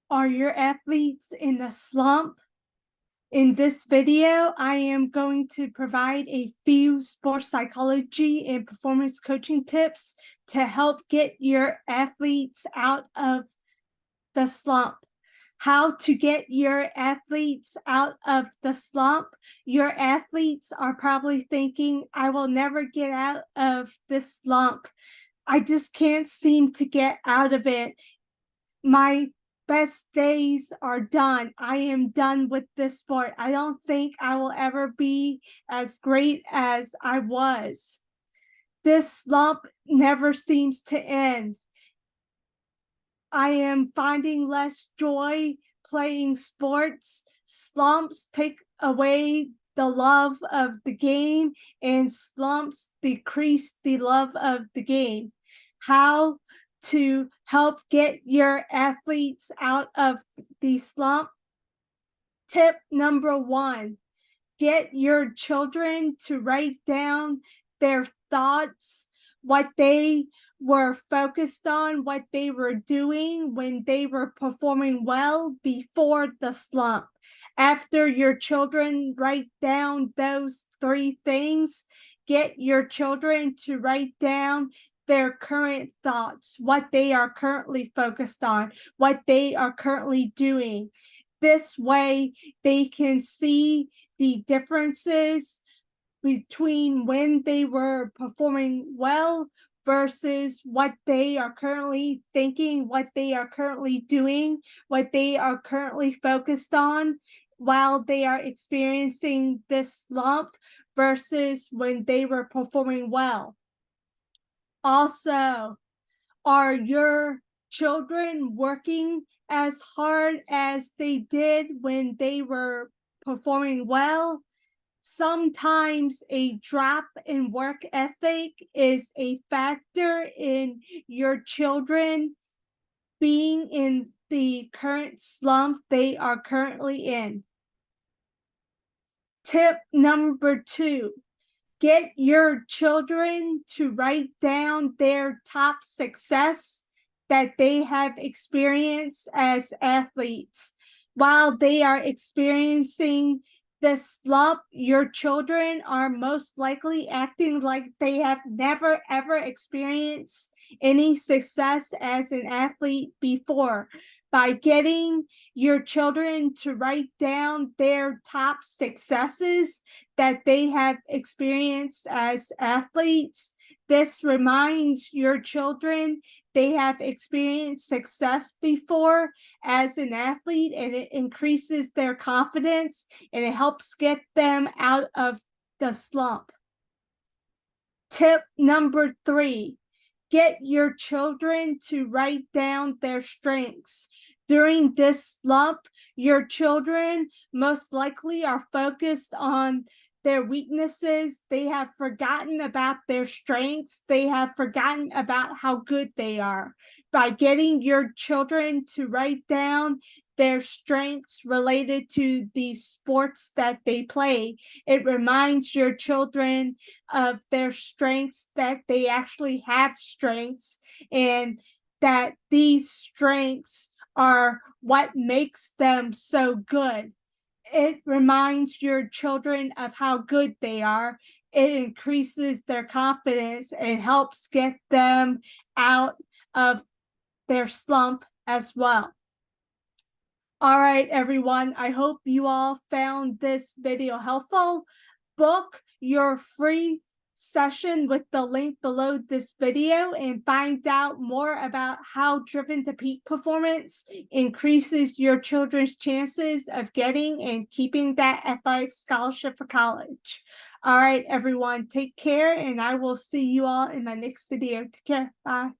Are your athletes in a slump? In this video, I am going to provide a few sports psychology and performance coaching tips to help get your athletes out of the slump. How to get your athletes out of the slump. Your athletes are probably thinking, I will never get out of this slump. I just can't seem to get out of it. My best days are done. I am done with this sport. I don't think I will ever be as great as I was. This slump never seems to end. I am finding less joy playing sports. Slumps take away the love of the game, and slumps decrease the love of the game. How to help get your athletes out of the slump? Tip number 1, get your children to write down their thoughts, what they were focused on, what they were doing when they were performing well before the slump. After your children write down those 3 things, get your children to write down their current thoughts, what they are currently focused on, what they are currently doing. This way, they can see the differences between when they were performing well versus what they are currently thinking, what they are currently doing, what they are currently focused on while they are experiencing this slump versus when they were performing well. Also, are your children working as hard as they did when they were performing well? Sometimes a drop in work ethic is a factor in your children being in the current slump they are currently in. Tip number 2, get your children to write down their top success that they have experienced as athletes. While they are experiencing this slump, your children are most likely acting like they have never ever experienced any success as an athlete before. By getting your children to write down their top successes that they have experienced as athletes, this reminds your children they have experienced success before as an athlete, and it increases their confidence and it helps get them out of the slump. Tip number 3, get your children to write down their strengths. During this slump, your children most likely are focused on their weaknesses. They have forgotten about their strengths. They have forgotten about how good they are. By getting your children to write down their strengths related to the sports that they play, it reminds your children of their strengths, that they actually have strengths, and that these strengths are what makes them so good. It reminds your children of how good they are. It increases their confidence and helps get them out of their slump as well. All right, everyone, I hope you all found this video helpful. Book your free session with the link below this video and find out more about how Driven to Peak Performance increases your children's chances of getting and keeping that athletic scholarship for college. All right, everyone, take care, and I will see you all in my next video. Take care. Bye.